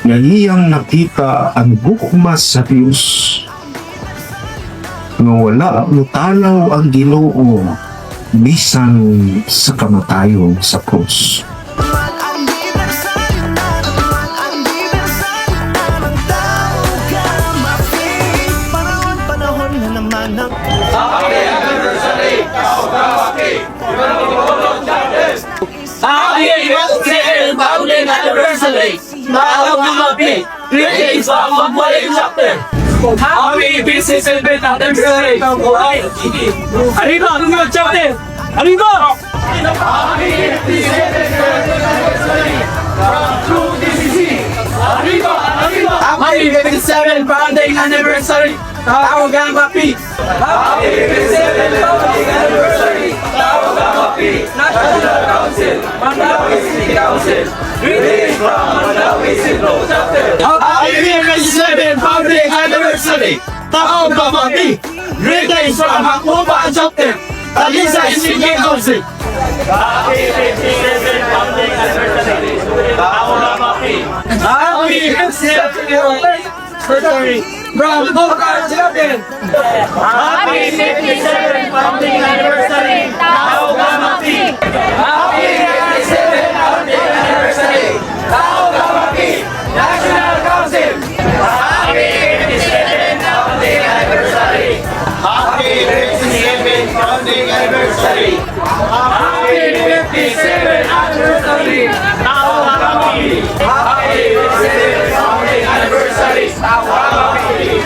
Nga iyang nakita ang bukmas sa Diyos. Nga wala mutalaw ang Ginoo bisan sa kamatayon sa krus. Happy founding anniversary! Happy greetings from Magwaling Chapter! Happy business anniversary! Arriba! Arriba Chapter! Arriba! Happy business anniversary from True DCC! Arriba! Arriba! Happy 57th founding anniversary! Tawagang Mapi! Happy 57th founding anniversary! Tawagang Mapi! National Council! Mandawi City Council! Greetings from Mandawi City Chapter! Happy 57th founding anniversary! Tawagang Mapi! Greetings from Hakubaan Chapter! Talisay City Council! Happy 57th founding anniversary! Tawagang Mapi! Happy 57th anniversary! From Bukar Chapter! Happy 57th founding anniversary! Tawagang Mapi! Happy 57th founding anniversary! Tawagang Mapi! National Council! Happy 57th founding anniversary! Happy 57th founding anniversary! Happy 57th anniversary! Tawagang Mapi! Happy 57th founding anniversary! Tawagang Mapi!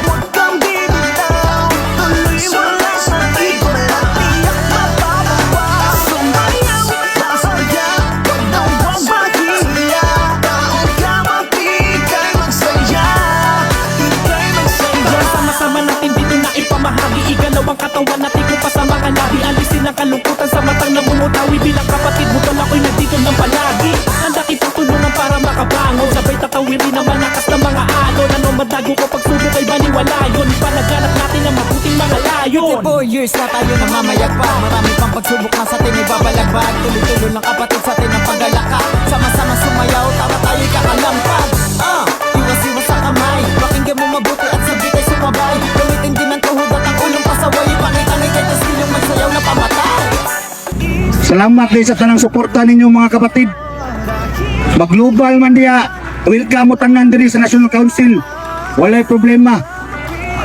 Igalaw ang katawan natin kung pa sa mga labi. Alisin ang kalungkutan sa matang namumutawi. Bilang kapatid mo tol ako'y nandito ng palagi. Handa kitang tulungan para makabangon. Sabay tatawirin ang malakas na mga alon. Ano madago ko pagsubok ay baliwala yun. Panaganap natin ang mabuting mga layon. 54 years na tayo namamayag pa. Marami pang pagsubok na sa atin ibabalagbag. Tuloy-tuloy ng kapatid sa atin ang paglalakad. Sama-sama sumayaw, tama tayo'y kakalampag. Iwas-iwas sa kamay. Pakinggan mo mabuti at sabi tayo sumabay. Gamitin din ang tuhod at ang ulong pasaway. Ipangitangay kay tas nilyong magsayaw na pamatay. Salamat din sa tanang suporta ninyo mga kapatid. Mag-global man diya. Welcome mo tanan diri sa National Council. Walay problema.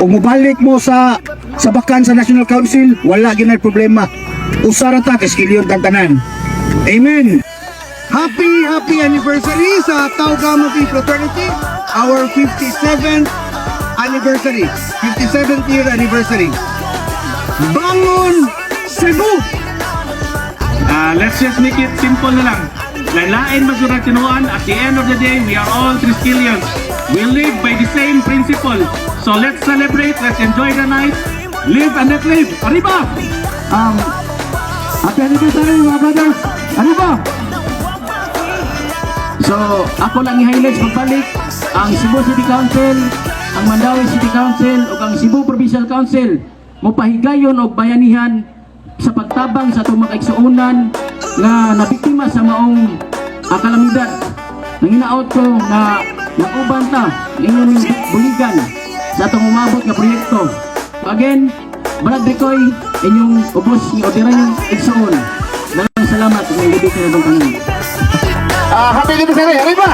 Kung mubalik mo sa bakan sa National Council, wala ginay problema. Usara ta kiskilyon tanan. Amen. Happy anniversary sa Tawagang Mapi Fraternity. Our 57th anniversary. 57th year anniversary. Bangon Cebu! Let's just make it simple na lang. Lain-lain masurag tinuan. At the end of the day, we are all Triskelions. We live by the same principle. So let's celebrate, let's enjoy the night. Live and let live. Arriba! Happy anniversary mga brothers! Arriba! So, ako lang i-highlights pagbalik ang Cebu City Council, ang Mandawi City Council, o ang Cebu Provincial Council. Mupahigayon o bayanihan sa pagtabang sa itong mga kaigsuunan na nabiktima sa maong kalamidad. Nanginaot ko na nakuban ta inyong buligan sa itong umabot na proyekto. Again, Brad Ricoy, inyong ubos ni Odiran yung igsuon. Dalang salamat sa mga libig na itong tanan. Happy anniversary! Arriba!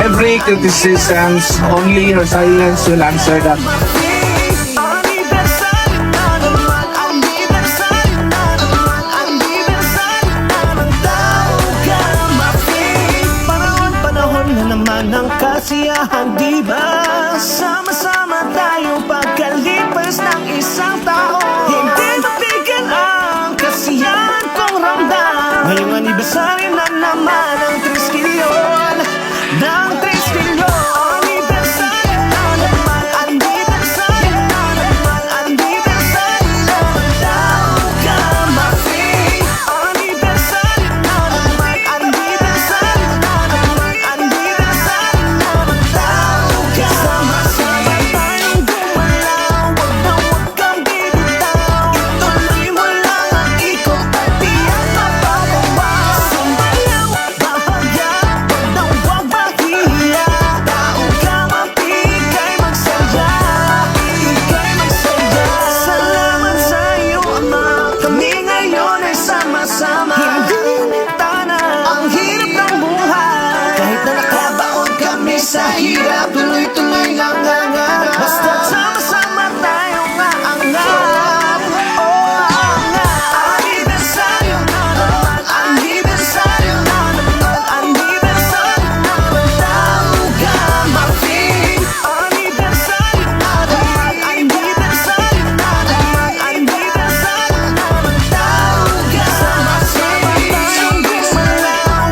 Every criticisms, only her silence will answer that. Ng kasiyahan, di ba? Sama-sama tayo pagkalipas ng isang tao. Hindi mapigil ang kasiyahan kong ramdam. Ngayong anniversary na naman ng Triskelion. Ng Triskelion. Anniversary na naman. Anniversary na naman. Anniversary na Tawagang Mapi. Anniversary na naman. Anniversary na naman. sa hirap, tuloy-tuloy lang angat. Basta sama-sama tayong aangat. Oh, aangat. Anibersaryo na naman, anibersaryo na naman, anibersaryo na naman. Tao ka mating. Anibersaryo na naman, anibersaryo na naman, anibersaryo na naman. Tao ka sama-sama tayong gumalaw.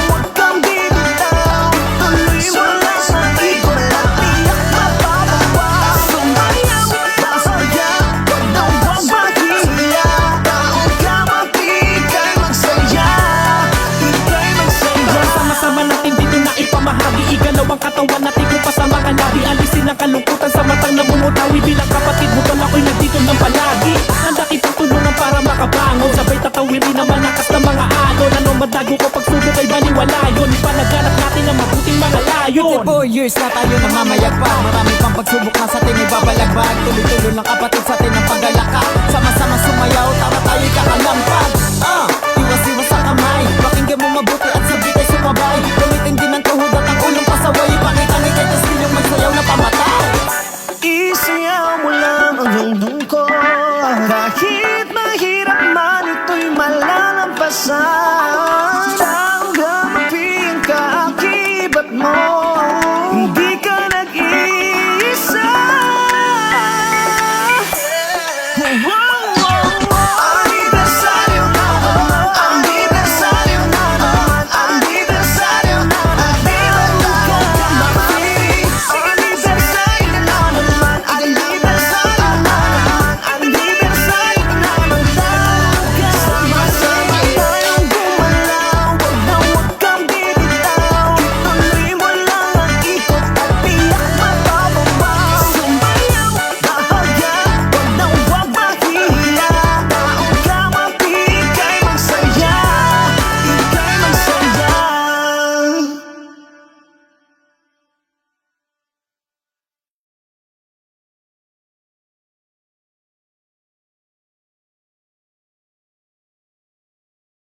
Huwag kang bibitaw. Tuloy mo lang sa ikot at tiyak mapapawa. Sumayaw, masaya, huwag daw huwag maghihiya. Tao ka mating, ika'y magsaya, ika'y magsaya. Sama-sama natin dito na ipamahagi. Igalaw ang katawan natin kung pa sa mga labi. Alisin ang kalungkutan sa matang namumutawi. Bilang kapatid mo tol ako'y nandito ng palagi. Handa kitang tulungan para makabangon. Sabay tatawirin naman lakas ng mga alon. Ano madago ko pagsubok ay baliwala yun. Ipanaganap natin ang mabuting mga layon. 54 years na tayo namamayagpag. Marami pang pagsubok na sa atin ibabalagbag. Tuloy-tuloy lang kapatid sa atin ang paglalakad. Sama-sama sumayaw, tara tayo'y kakalampag.